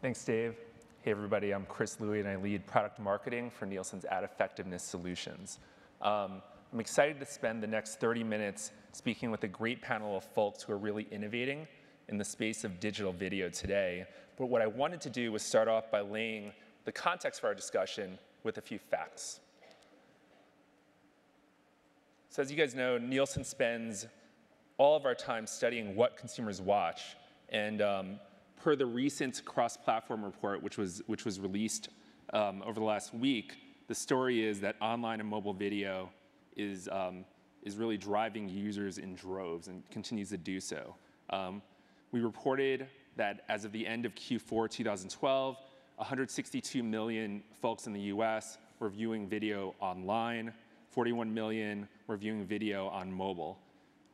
Thanks, Dave. Hey, everybody, I'm Louie, and I lead product marketing for Nielsen's Ad Effectiveness Solutions. I'm excited to spend the next 30 minutes speaking with a great panel of folks who are really innovating in the space of digital video today. But what I wanted to do was start off by laying the context for our discussion with a few facts. So as you guys know, Nielsen spends all of our time studying what consumers watch. And per the recent Crossplatform report, which was released over the last week, the story is that online and mobile video is really driving users in droves and continues to do so. We reported that as of the end of Q4 2012, 162 million folks in the US were viewing video online, 41 million were viewing video on mobile.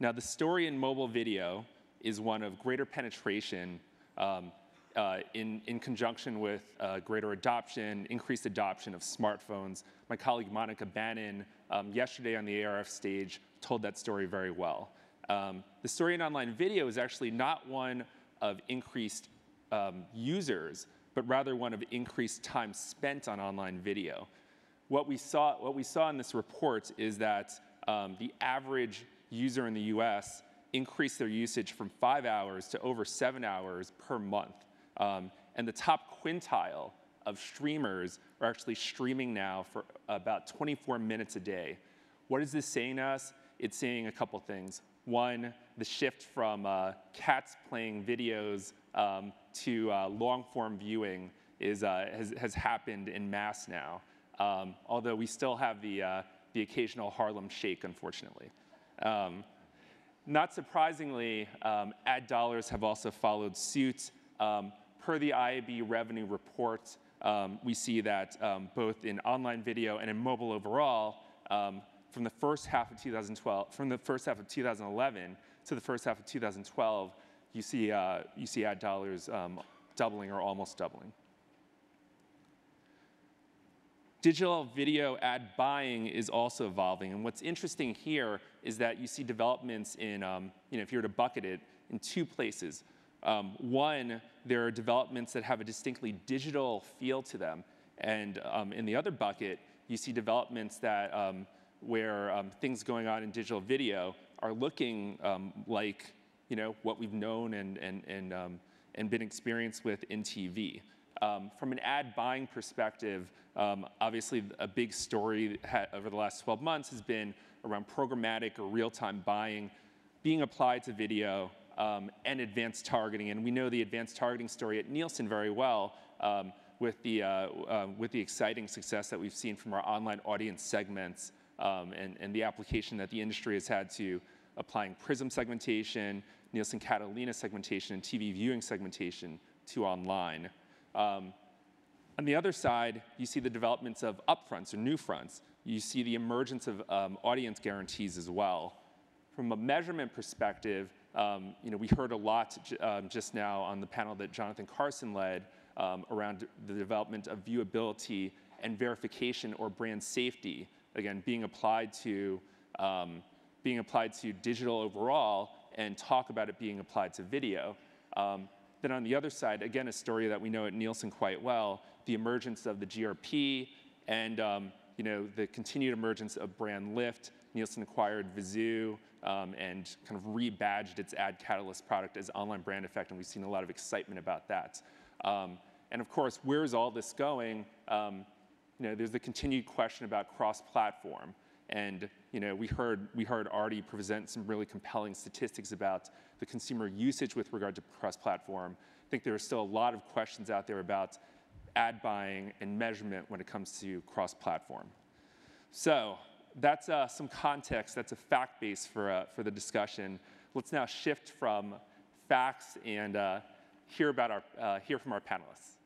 Now, the story in mobile video is one of greater penetration in conjunction with greater adoption, increased adoption of smartphones. My colleague Monica Bannon yesterday on the ARF stage told that story very well. The story in online video is actually not one of increased users, but rather one of increased time spent on online video. What we saw in this report is that the average user in the US increased their usage from 5 hours to over 7 hours per month. And the top quintile of streamers are actually streaming now for about 24 minutes a day. What is this saying to us? It's saying a couple things. One, the shift from cats playing videos to long-form viewing has happened en masse now, although we still have the occasional Harlem Shake, unfortunately. Not surprisingly, ad dollars have also followed suit. Per the IAB revenue report, we see that both in online video and in mobile overall, from the first half of 2011 to the first half of 2012, you see ad dollars doubling or almost doubling. Digital video ad buying is also evolving, and what's interesting here is that you see developments in, if you were to bucket it, in two places. One, there are developments that have a distinctly digital feel to them, and in the other bucket, you see developments that where things going on in digital video are looking like what we've known and been experienced with in TV. From an ad buying perspective, obviously a big story over the last 12 months has been around programmatic or real-time buying being applied to video and advanced targeting. And we know the advanced targeting story at Nielsen very well with the exciting success that we've seen from our online audience segments and the application that the industry has had to applying Prism segmentation, Nielsen Catalina segmentation, and TV viewing segmentation to online. On the other side, you see the developments of upfronts or new fronts. You see the emergence of audience guarantees as well. From a measurement perspective, we heard a lot just now on the panel that Jonathan Carson led around the development of viewability and verification or brand safety, again, being applied to digital overall, and talk about it being applied to video. Then on the other side, again, a story that we know at Nielsen quite well, the emergence of the GRP and the continued emergence of brand lift. Nielsen acquired Vizoo and kind of rebadged its Ad Catalyst product as online brand effect, and we've seen a lot of excitement about that. And of course, where's all this going? There's the continued question about cross-platform. And we heard Artie present some really compelling statistics about the consumer usage with regard to cross-platform. I think there are still a lot of questions out there about ad buying and measurement when it comes to cross-platform. So that's some context. That's a fact base for the discussion. Let's now shift from facts and hear from our panelists.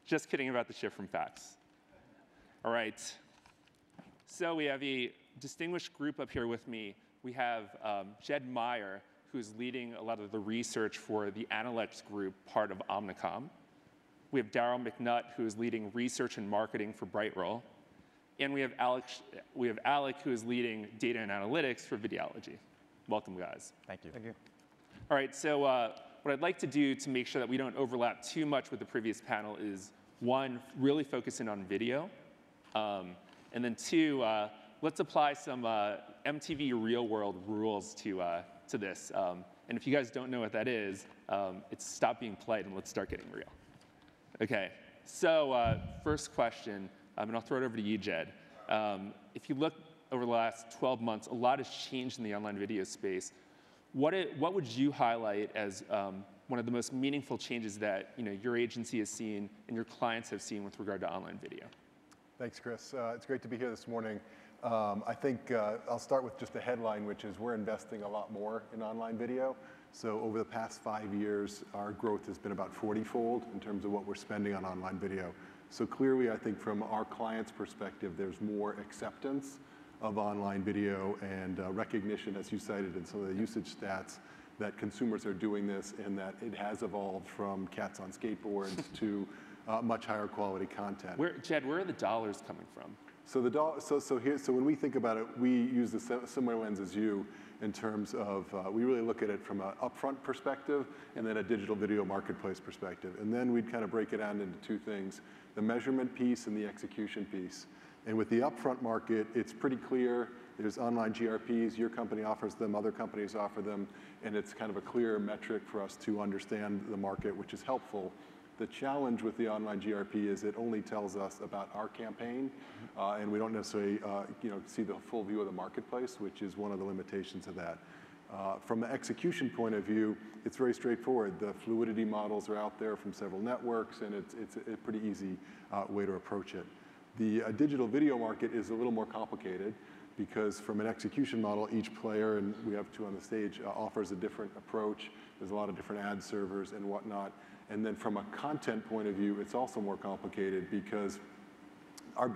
Just kidding about the shift from facts. All right. So we have a distinguished group up here with me. We have Jed Meyer, who's leading a lot of the research for the Analytics group, part of Omnicom. We have Daryl McNutt, who is leading research and marketing for Brightroll. And we have Alec, who is leading data and analytics for Videology. Welcome, guys. Thank you. Thank you. All right, so what I'd like to do to make sure that we don't overlap too much with the previous panel is, one, really focus in on video. And then two, let's apply some MTV real world rules to this. And if you guys don't know what that is, it's stop being polite and let's start getting real. Okay, so first question, and I'll throw it over to you, Jed. If you look over the last 12 months, a lot has changed in the online video space. What would you highlight as one of the most meaningful changes that your agency has seen and your clients have seen with regard to online video? Thanks, Chris. It's great to be here this morning. I think I'll start with just a headline, which is we're investing a lot more in online video. So over the past 5 years, our growth has been about 40-fold in terms of what we're spending on online video. So clearly, I think from our clients' perspective, there's more acceptance of online video and recognition, as you cited in some of the usage stats, that consumers are doing this and that it has evolved from cats on skateboards to much higher quality content. Jed, where are the dollars coming from? So when we think about it, we use the similar lens as you in terms of we really look at it from an upfront perspective and then a digital video marketplace perspective. And then we'd kind of break it down into two things, the measurement piece and the execution piece. And with the upfront market, it's pretty clear. There's online GRPs, your company offers them, other companies offer them, and it's kind of a clear metric for us to understand the market, which is helpful. The challenge with the online GRP is it only tells us about our campaign, and we don't necessarily see the full view of the marketplace, which is one of the limitations of that. From an execution point of view, it's very straightforward. The fluidity models are out there from several networks, and it's a pretty easy way to approach it. The digital video market is a little more complicated because from an execution model, each player, and we have two on the stage, offers a different approach. There's a lot of different ad servers and whatnot. And then from a content point of view, it's also more complicated because our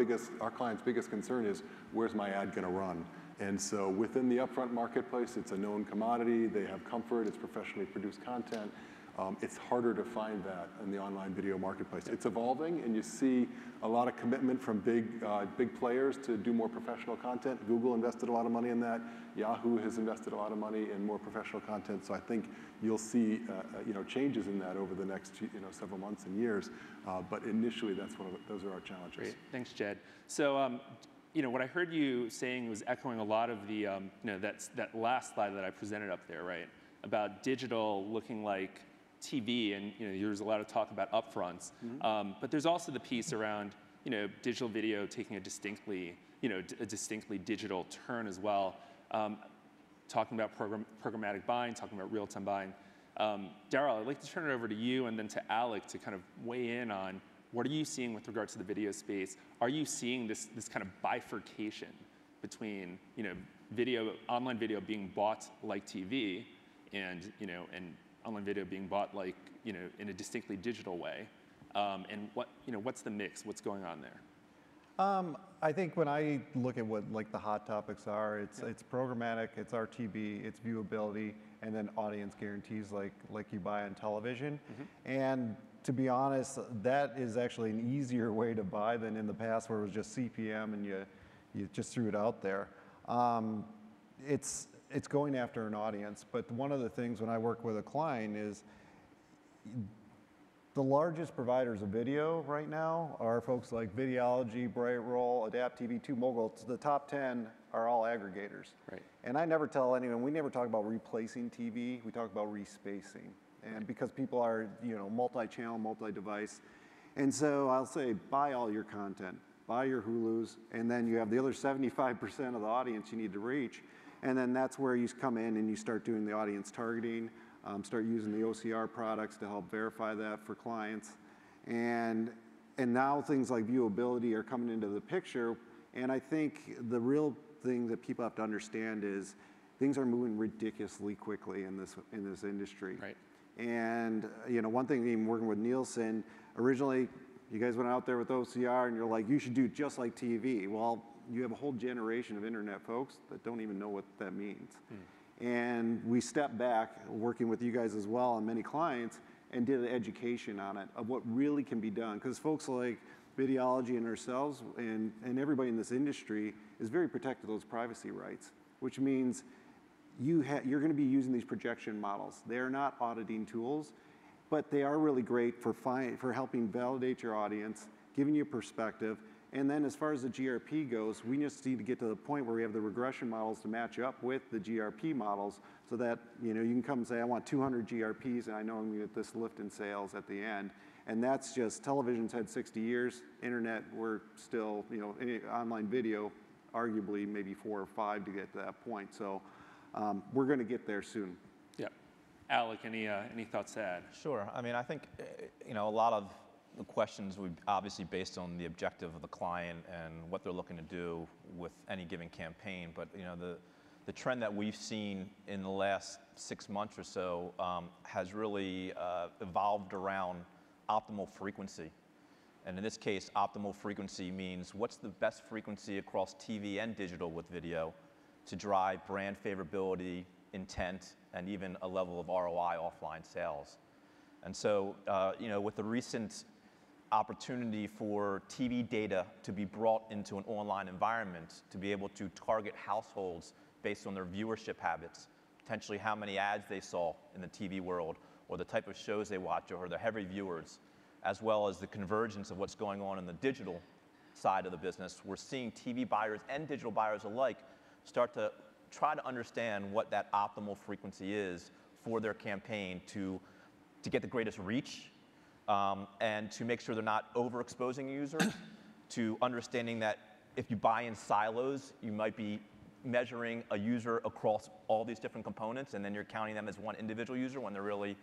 client's biggest concern is, where's my ad gonna run? And so within the upfront marketplace, it's a known commodity. They have comfort, it's professionally produced content. It's harder to find that in the online video marketplace. It's evolving, and you see a lot of commitment from big players to do more professional content. Google invested a lot of money in that. Yahoo has invested a lot of money in more professional content. So I think you'll see changes in that over the next several months and years. But initially, those are our challenges. Great. Thanks, Jed. So what I heard you saying was echoing a lot of the that last slide that I presented up there, right? About digital looking like TV, and there's a lot of talk about upfronts, but there's also the piece around digital video taking a distinctly digital turn as well. Talking about programmatic buying, talking about real-time buying. Daryl, I'd like to turn it over to you and then to Alec to kind of weigh in on what are you seeing with regards to the video space? Are you seeing this kind of bifurcation between online video being bought like TV and online video being bought like in a distinctly digital way, and what's the mix? What's going on there? I think when I look at what the hot topics are, it's programmatic, it's RTB, it's viewability, and then audience guarantees like you buy on television. And to be honest, that is actually an easier way to buy than in the past where it was just CPM and you just threw it out there. It's going after an audience, but one of the things when I work with a client is the largest providers of video right now are folks like Videology, Brightroll, Adapt TV, 2Mogul. The top 10 are all aggregators. Right. And I never tell anyone, we never talk about replacing TV, we talk about respacing. And because people are multi-channel, multi-device. And so I'll say, buy all your content, buy your Hulus, and then you have the other 75% of the audience you need to reach. And then that's where you come in and you start doing the audience targeting, start using the OCR products to help verify that for clients. And now things like viewability are coming into the picture. And I think the real thing that people have to understand is things are moving ridiculously quickly in this industry. Right. And one thing, even working with Nielsen, originally you guys went out there with OCR and you're like, you should do just like TV. Well, you have a whole generation of internet folks that don't even know what that means. And we stepped back, working with you guys as well and many clients, and did an education on it of what really can be done. Because folks like Videology and ourselves and everybody in this industry is very protective of those privacy rights, which means you're going to be using these projection models. They're not auditing tools, but they are really great for helping validate your audience, giving you perspective. And then as far as the GRP goes, we just need to get to the point where we have the regression models to match up with the GRP models so that you can come and say, I want 200 GRPs and I know I'm going to get this lift in sales at the end. And that's just, television's had 60 years, internet, we're still, online video, arguably maybe 4 or 5 to get to that point. So we're going to get there soon. Yeah. Alec, any thoughts to add? Sure. I mean, I think, a lot of the questions would obviously based on the objective of the client and what they're looking to do with any given campaign. But the trend that we've seen in the last 6 months or so has really evolved around optimal frequency. And in this case, optimal frequency means what's the best frequency across TV and digital with video to drive brand favorability, intent, and even a level of ROI offline sales. And so, with the recent opportunity for TV data to be brought into an online environment, to be able to target households based on their viewership habits, potentially how many ads they saw in the TV world, or the type of shows they watch, or their heavy viewers, as well as the convergence of what's going on in the digital side of the business. We're seeing TV buyers and digital buyers alike start to try to understand what that optimal frequency is for their campaign to get the greatest reach, and to make sure they're not overexposing users, to understanding that if you buy in silos, you might be measuring a user across all these different components, and then you're counting them as one individual user when they're really,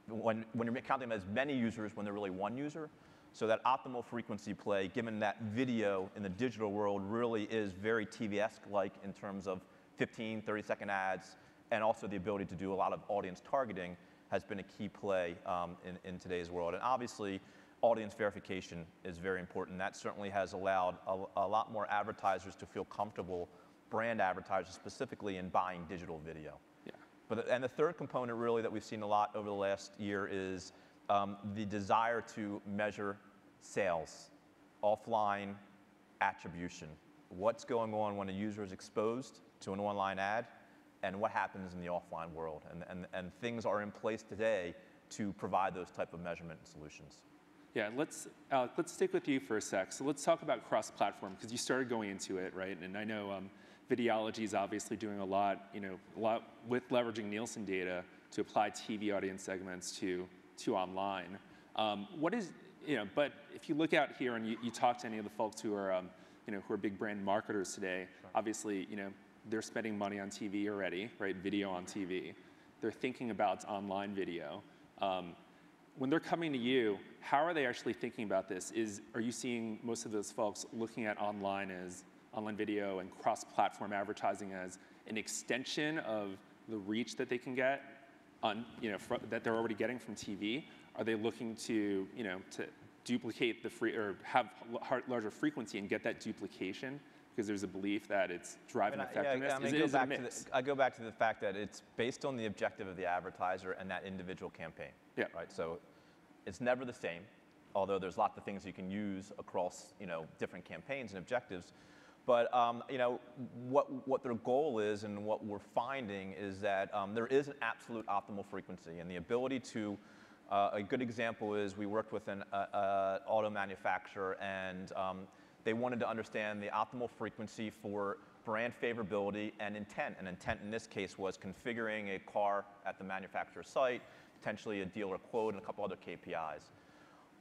when you're counting them as many users when they're really one user. So that optimal frequency play, given that video in the digital world really is very TV-esque-like in terms of 15, 30-second ads, and also the ability to do a lot of audience targeting, has been a key play in today's world. And obviously, audience verification is very important. That certainly has allowed a lot more advertisers to feel comfortable, brand advertisers specifically, in buying digital video. Yeah. And the third component really that we've seen a lot over the last year is the desire to measure sales, offline attribution. What's going on when a user is exposed to an online ad, and what happens in the offline world. And things are in place today to provide those type of measurement solutions. Yeah, let's stick with you for a sec. So let's talk about cross-platform, because you started going into it, right? And I know Videology is obviously doing a lot with leveraging Nielsen data to apply TV audience segments to online. But if you look out here and you talk to any of the folks who are big brand marketers today, sure. Obviously, they're spending money on TV already, right? Video on TV. They're thinking about online video. When they're coming to you, how are they actually thinking about this? Are you seeing most of those folks looking at online video and cross-platform advertising as an extension of the reach that they can get that they're already getting from TV? Are they looking to duplicate or have larger frequency and get that duplication? Because there's a belief that it's driving effectiveness. I go back to the fact that it's based on the objective of the advertiser and that individual campaign. Yeah. Right. So it's never the same, although there's lots of things you can use across different campaigns and objectives. But what their goal is, and what we're finding is that there is an absolute optimal frequency, and the ability to. A good example is we worked with an auto manufacturer, and they wanted to understand the optimal frequency for brand favorability and intent. And intent in this case was configuring a car at the manufacturer's site, potentially a dealer quote, and a couple other KPIs.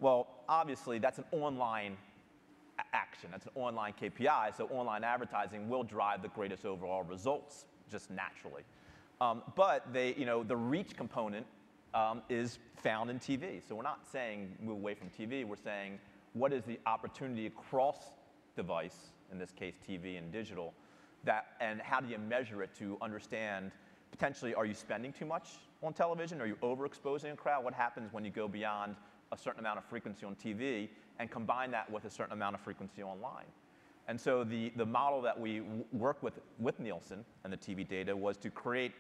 Well, obviously, that's an online action. That's an online KPI, so online advertising will drive the greatest overall results, just naturally. But the reach component is found in TV. So we're not saying move away from TV. We're saying what is the opportunity across device, in this case TV and digital, and how do you measure it to understand potentially, are you spending too much on television? Are you overexposing a crowd? What happens when you go beyond a certain amount of frequency on TV and combine that with a certain amount of frequency online? And so the model that we work with Nielsen and the TV data was to create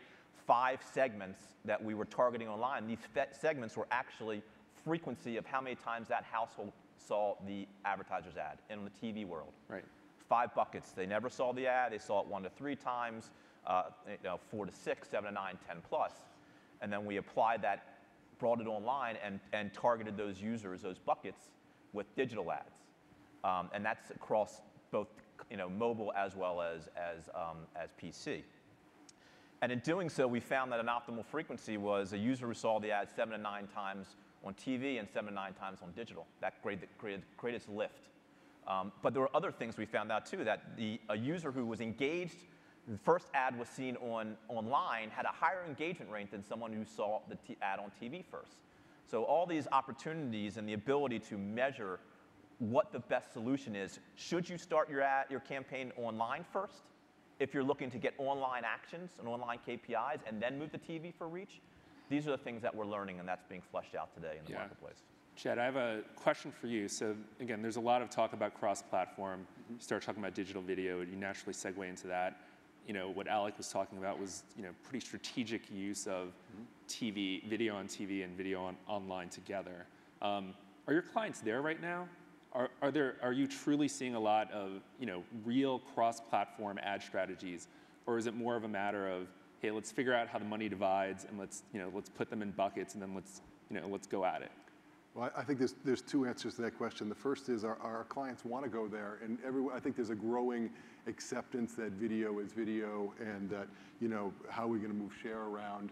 5 segments that we were targeting online. These segments were actually frequency of how many times that household saw the advertiser's ad in the TV world. Right. 5 buckets. They never saw the ad. They saw it 1 to 3 times, 4 to 6, 7 to 9, 10 plus. And then we applied that, brought it online, and targeted those users, those buckets, with digital ads. And that's across both mobile as well as PC. And in doing so, we found that an optimal frequency was a user who saw the ad 7 to 9 times on TV and 7 to 9 times on digital. That created greatest lift. But there were other things we found out too, that a user who was engaged, the first ad was seen online, had a higher engagement rate than someone who saw the ad on TV first. So all these opportunities and the ability to measure what the best solution is. Should you start your campaign online first? If you're looking to get online actions and online KPIs and then move to TV for reach, these are the things that we're learning, and that's being fleshed out today in the marketplace. Jed, I have a question for you. So again, there's a lot of talk about cross-platform. You start talking about digital video, you naturally segue into that. What Alec was talking about was pretty strategic use of TV, video on TV and video online together. Are your clients there right now? Are you truly seeing a lot of real cross-platform ad strategies, or is it more of a matter of, hey, let's figure out how the money divides and let's put them in buckets and then let's go at it? Well, I think there's 2 answers to that question. The first is our clients want to go there, and I think there's a growing acceptance that video is video, and that how are we going to move share around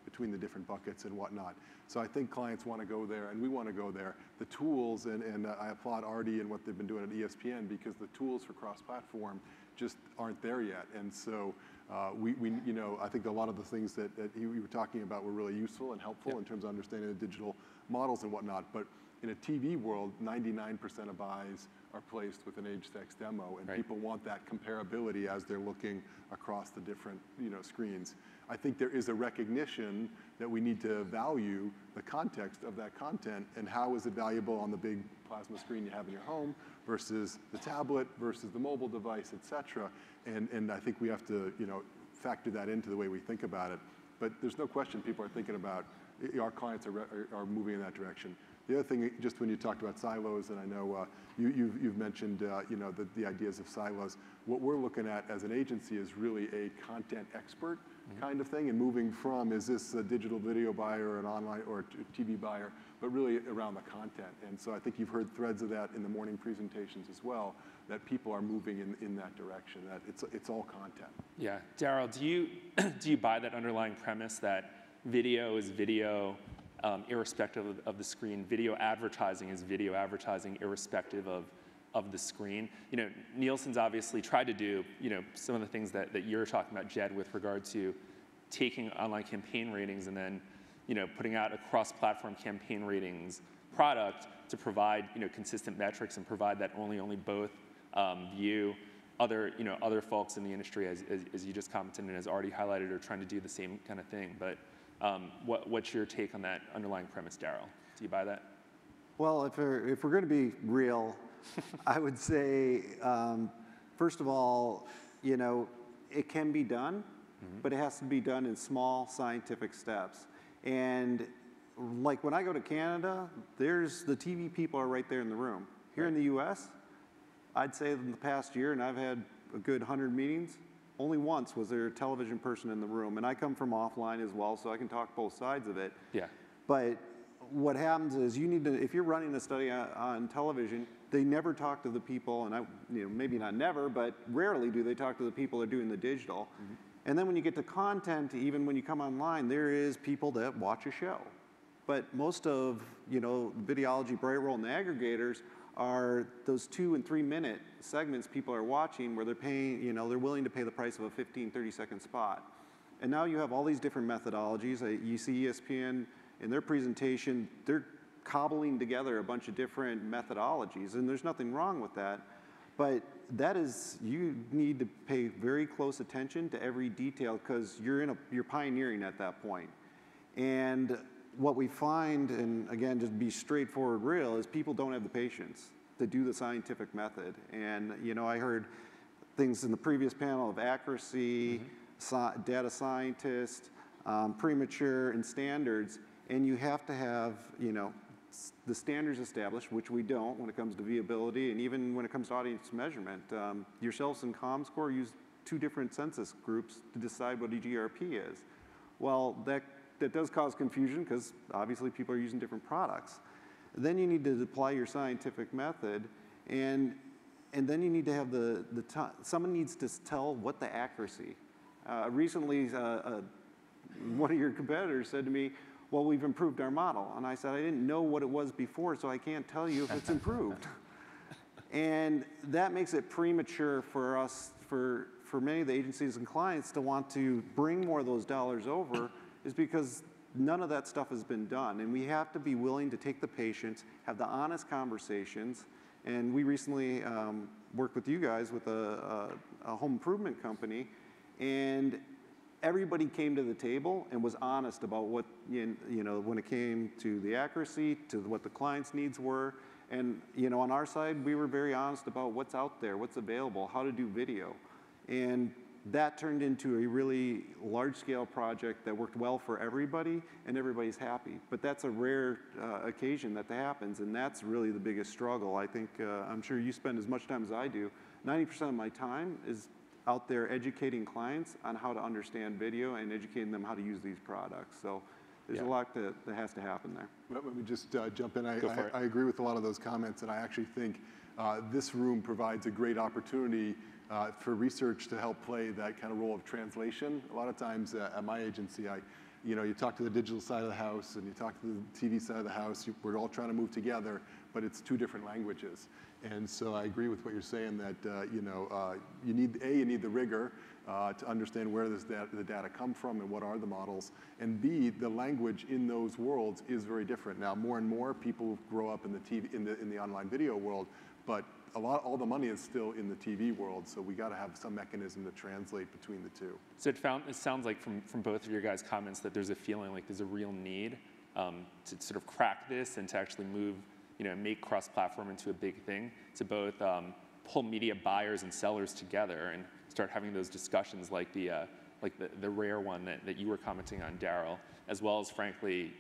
between the different buckets and whatnot. So I think clients want to go there, and we want to go there. The tools, and I applaud Artie and what they've been doing at ESPN, because the tools for cross-platform just aren't there yet, and so I think a lot of the things that you were talking about were really useful and helpful in terms of understanding the digital models and whatnot. But in a TV world, 99% of buys are placed with an age sex demo, and people want that comparability as they're looking across the different screens. I think there is a recognition that we need to value the context of that content, and how is it valuable on the big plasma screen you have in your home versus the tablet versus the mobile device, et cetera. And I think we have to factor that into the way we think about it. But there's no question people are thinking about, our clients are moving in that direction. The other thing, just when you talked about silos, and I know you've mentioned the ideas of silos, what we're looking at as an agency is really a content expert kind of thing, and moving from, is this a digital video buyer or an online or a TV buyer, but really around the content. And so I think you've heard threads of that in the morning presentations as well, that people are moving in that direction, that it's all content. Yeah, Daryl, do you buy that underlying premise that video is video irrespective of the screen? Video advertising is video advertising irrespective of the screen. Nielsen's obviously tried to do some of the things that you're talking about, Jed, with regard to taking online campaign ratings and then putting out a cross-platform campaign ratings product to provide consistent metrics and provide that only both view. Other folks in the industry, as you just commented and as already highlighted, are trying to do the same kind of thing. But what's your take on that underlying premise, Daryl? Do you buy that? Well, if we're going to be real, I would say, first of all, it can be done, but it has to be done in small scientific steps. And like when I go to Canada, the TV people are right there in the room. Here in the US, I'd say in the past year, and I've had a good 100 meetings, only once was there a television person in the room. And I come from offline as well, so I can talk both sides of it. Yeah. But what happens is if you're running a study on television, they never talk to the people, and maybe not never, but rarely do they talk to the people that are doing the digital. And then when you get to content, even when you come online, there is people that watch a show. But most of, Videology, Brightroll, and the aggregators are those 2 and 3 minute segments people are watching where they're paying, they're willing to pay the price of a 15, 30-second spot. And now you have all these different methodologies. You see ESPN in their presentation, they're cobbling together a bunch of different methodologies, and there's nothing wrong with that. But you need to pay very close attention to every detail, because you're pioneering at that point. And what we find, and again, just be straightforward real, is people don't have the patience to do the scientific method. And I heard things in the previous panel of accuracy, data scientist, premature, and standards. And you have to have the standards established, which we don't when it comes to viewability, and even when it comes to audience measurement. Yourselves and ComScore use 2 different census groups to decide what a GRP is. Well, that does cause confusion because obviously people are using different products. Then you need to apply your scientific method, and then you need to have someone needs to tell what the accuracy. Recently, one of your competitors said to me, well, we've improved our model. And I said, I didn't know what it was before, so I can't tell you if it's improved. And that makes it premature for us, for many of the agencies and clients to want to bring more of those dollars over, is because none of that stuff has been done. And we have to be willing to take the patience, have the honest conversations. And we recently worked with you guys with a home improvement company, and everybody came to the table and was honest about what, when it came to the accuracy, to what the client's needs were. And on our side, we were very honest about what's out there, what's available, how to do video. And that turned into a really large-scale project that worked well for everybody, and everybody's happy. But that's a rare occasion that happens, and that's really the biggest struggle. I think, I'm sure you spend as much time as I do. 90% of my time is out there educating clients on how to understand video and educating them how to use these products. So there's a lot that has to happen there. Let me just jump in. I agree with a lot of those comments, and I actually think this room provides a great opportunity for research to help play that kind of role of translation. A lot of times at my agency, you talk to the digital side of the house and you talk to the TV side of the house. We're all trying to move together, but it's 2 different languages. And so I agree with what you're saying that you need the rigor to understand where the data come from and what are the models, and B, the language in those worlds is very different. Now, more and more people grow up in the TV in the online video world, but all the money is still in the TV world, so we got to have some mechanism to translate between the 2. So it sounds like from both of your guys' comments that there's a feeling like there's a real need to sort of crack this and to actually move, make cross-platform into a big thing, to both pull media buyers and sellers together and start having those discussions like the rare one that you were commenting on, Daryl, as well as, frankly,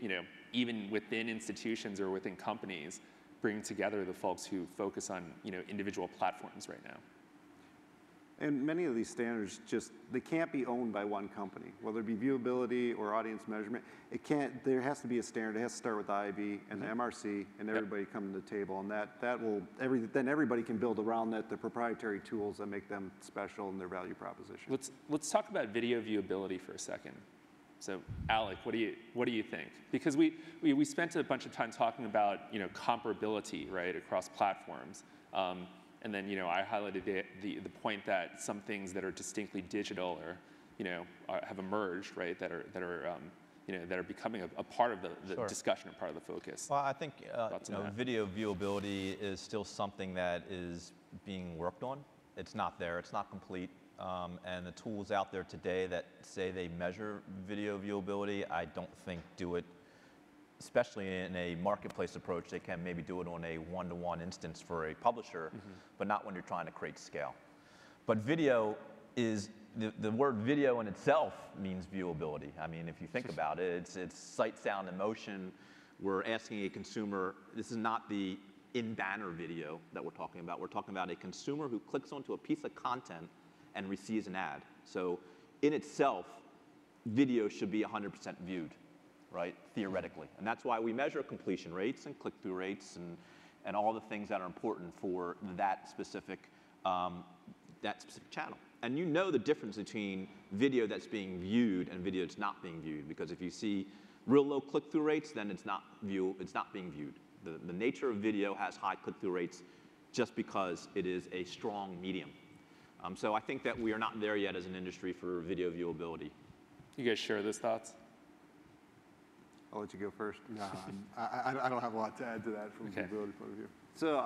even within institutions or within companies, bring together the folks who focus on individual platforms right now. And many of these standards they can't be owned by one company, whether it be viewability or audience measurement. There has to be a standard. It has to start with the IB and the MRC, and everybody come to the table. And then everybody can build around that the proprietary tools that make them special in their value proposition. Let's talk about video viewability for a second. So, Alec, what do you think? Because we spent a bunch of time talking about comparability, right, across platforms, and then I highlighted the point that some things that are distinctly digital or have emerged, right, that are becoming a part of the discussion and part of the focus. Well, I think video viewability is still something that is being worked on. It's not there. It's not complete. And the tools out there today that say they measure video viewability, I don't think do it, especially in a marketplace approach. They can maybe do it on a one-to-one instance for a publisher, but not when you're trying to create scale. But video is, the word video in itself means viewability. I mean, if you think about it, it's sight, sound, and motion. We're asking a consumer, this is not the in-banner video that we're talking about. We're talking about a consumer who clicks onto a piece of content and receives an ad. So in itself, video should be 100% viewed, right, theoretically. And that's why we measure completion rates and click-through rates and all the things that are important for that specific channel. And you know the difference between video that's being viewed and video that's not being viewed, because if you see real low click-through rates, then it's not being viewed. The nature of video has high click-through rates just because it is a strong medium. So I think that we are not there yet as an industry for video viewability. You guys share those thoughts? I'll let you go first. No, I don't have a lot to add to that from a viewability point of view. So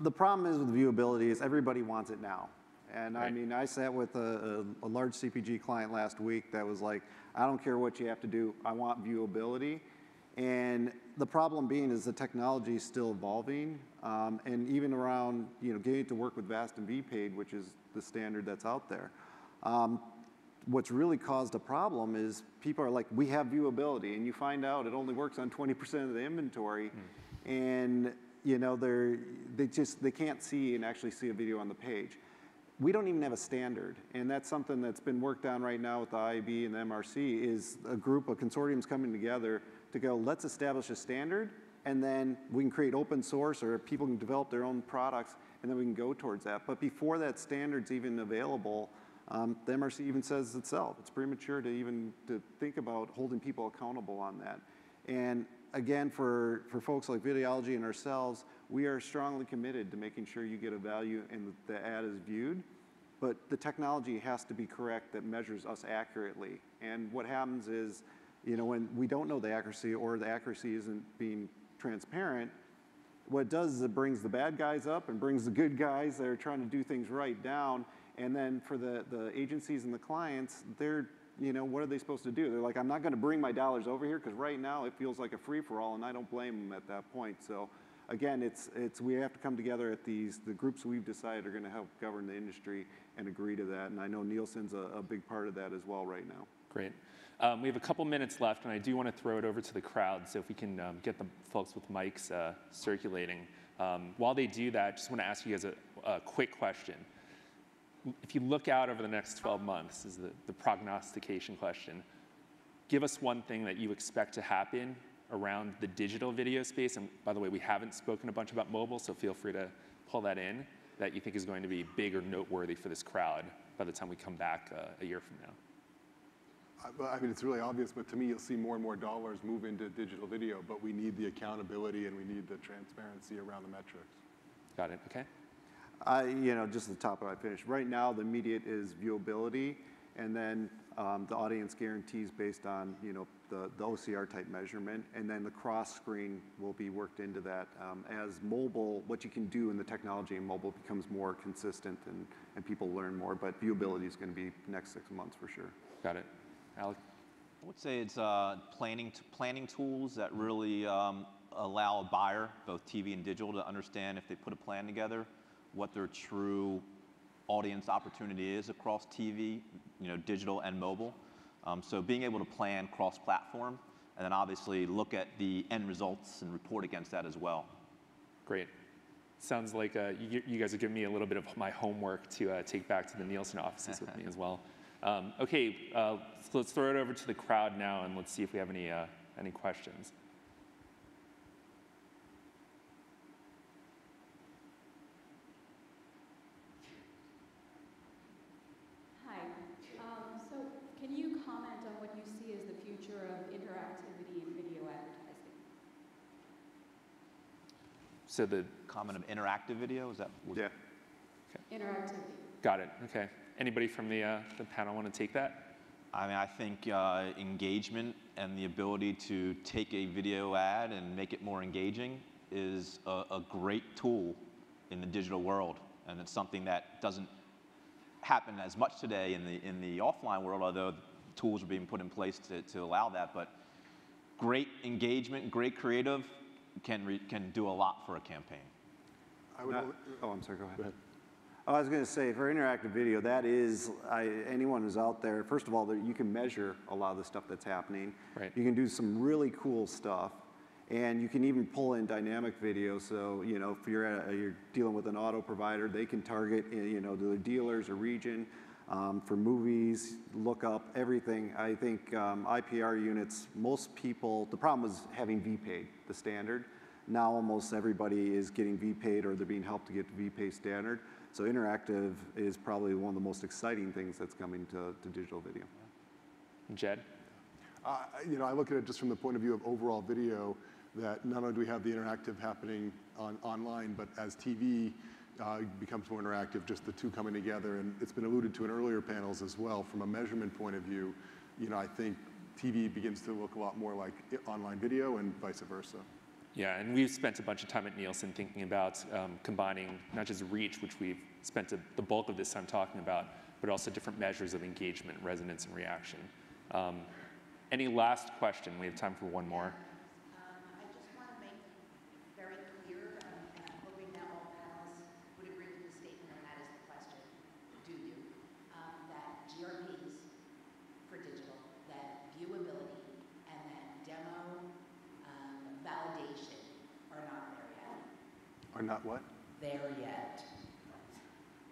the problem is with viewability is everybody wants it now. And I mean, I sat with a large CPG client last week that was like, I don't care what you have to do, I want viewability. And the problem being is the technology is still evolving, and even around getting to work with VAST and VPaid, which is the standard that's out there. what's really caused a problem is people are like, we have viewability, and you find out it only works on 20% of the inventory, and you know, they can't see and actually see a video on the page. We don't even have a standard, and that's something that's been worked on right now with the IAB and the MRC, is a group of consortiums coming together to go, let's establish a standard, and then we can create open source, or people can develop their own products, and then we can go towards that. But before that standard's even available, the MRC even says itself, it's premature to even to think about holding people accountable on that. And again, for folks like Videology and ourselves, we are strongly committed to making sure you get a value and the ad is viewed, but the technology has to be correct that measures us accurately. And what happens is, you know, when we don't know the accuracy or the accuracy isn't being transparent, what it does is it brings the bad guys up and brings the good guys that are trying to do things right down. And then for the agencies and the clients, they're, you know, what are they supposed to do? They're like, I'm not going to bring my dollars over here because right now it feels like a free-for-all, and I don't blame them at that point. So again, we have to come together at the groups we've decided are going to help govern the industry and agree to that. And I know Nielsen's a big part of that as well right now. Great. We have a couple minutes left, and I do want to throw it over to the crowd, so if we can get the folks with mics circulating. While they do that, I just want to ask you guys a quick question. If you look out over the next 12 months, is the prognostication question, give us one thing that you expect to happen around the digital video space. And by the way, we haven't spoken a bunch about mobile, so feel free to pull that in, that you think is going to be big or noteworthy for this crowd by the time we come back a year from now. I mean, it's really obvious, but to me, you'll see more and more dollars move into digital video, but we need the accountability and we need the transparency around the metrics. Got it, okay. You know, just the top of I finished. Right now, the immediate is viewability, and then the audience guarantees based on, you know, the OCR type measurement, and then the cross screen will be worked into that as mobile, what you can do in the technology in mobile becomes more consistent and people learn more, but viewability is going to be next 6 months for sure. Got it. Alec? I would say it's planning tools that really allow a buyer, both TV and digital, to understand if they put a plan together, what their true audience opportunity is across TV, you know, digital and mobile. So being able to plan cross-platform, and then obviously look at the end results and report against that as well. Great. Sounds like you guys are giving me a little bit of my homework to take back to the Nielsen offices with me as well. Okay, so let's throw it over to the crowd now, and let's see if we have any questions. Hi. So can you comment on what you see as the future of interactivity in video advertising? So the comment of interactive video, is that? Yeah. Okay. Interactivity. Got it, okay. Anybody from the panel want to take that? I mean, I think engagement and the ability to take a video ad and make it more engaging is a great tool in the digital world, and it's something that doesn't happen as much today in the offline world, although tools are being put in place to allow that. But great engagement, great creative can do a lot for a campaign. Oh, I'm sorry, go ahead. I was going to say, for interactive video, that is, anyone who's out there, first of all, you can measure a lot of the stuff that's happening. Right. You can do some really cool stuff, and you can even pull in dynamic video. So, you know, if you're dealing with an auto provider, they can target, you know, the dealers or region. For movies, look up everything. I think IPR units, most people, the problem was having VPAID, the standard. Now almost everybody is getting VPAID, or they're being helped to get to VPAID standard. So interactive is probably one of the most exciting things that's coming to digital video. Jed? You know, I look at it just from the point of view of overall video, that not only do we have the interactive happening online, but as TV becomes more interactive, just the two coming together. And it's been alluded to in earlier panels as well, from a measurement point of view, you know, I think TV begins to look a lot more like online video and vice versa. Yeah, and we've spent a bunch of time at Nielsen thinking about combining not just reach, which we've spent the bulk of this time talking about, but also different measures of engagement, resonance, and reaction. Any last question? We have time for one more. I just want to make very clear, and I'm hoping that all panelists would agree with the statement, and that is the question, do you, that GRPs Are not what? there yet.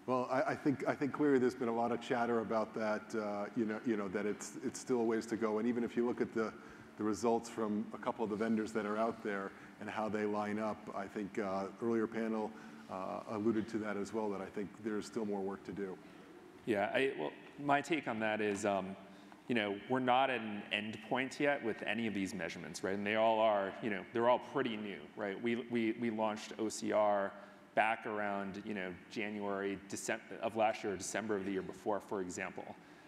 Well, I think clearly there's been a lot of chatter about that. That it's still a ways to go. And even if you look at the results from a couple of the vendors that are out there and how they line up, I think earlier panel alluded to that as well. That I think there's still more work to do. Yeah. Well, my take on that is, we're not at an end point yet with any of these measurements, right? And they all are, they're all pretty new, right? We launched OCR back around, January, December of last year, or December of the year before, for example.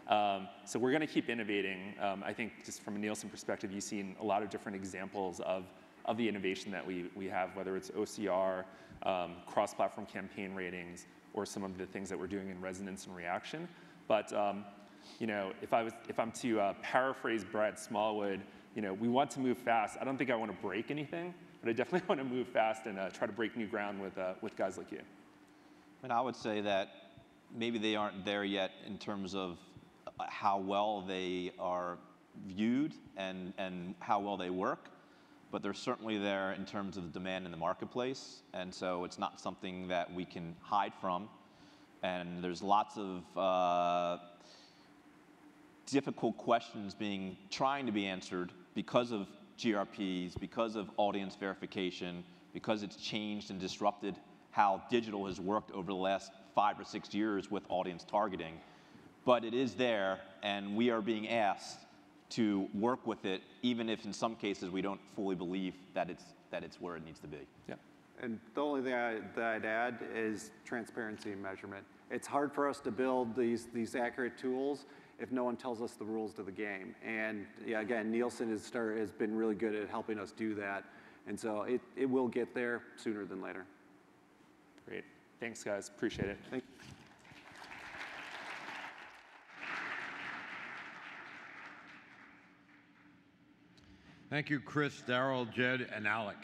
So we're going to keep innovating. I think just from a Nielsen perspective, you've seen a lot of different examples of the innovation that we have, whether it's OCR, cross-platform campaign ratings, or some of the things that we're doing in resonance and reaction. But if I'm to paraphrase Brad Smallwood, we want to move fast. I don't think I want to break anything, but I definitely want to move fast and try to break new ground with guys like you. And I would say that maybe they aren't there yet in terms of how well they are viewed and how well they work, but they're certainly there in terms of the demand in the marketplace, and so it's not something that we can hide from. And there's lots of difficult questions trying to be answered because of GRPs, because of audience verification, because it's changed and disrupted how digital has worked over the last 5 or 6 years with audience targeting. But it is there, and we are being asked to work with it, even if in some cases we don't fully believe that it's where it needs to be. Yeah. And the only thing that I'd add is transparency and measurement. It's hard for us to build these accurate tools if no one tells us the rules to the game. And yeah, again, Nielsen has been really good at helping us do that. And so it will get there sooner than later. Great. Thanks, guys. Appreciate it. Thank you. Thank you, Chris, Daryl, Jed, and Alec.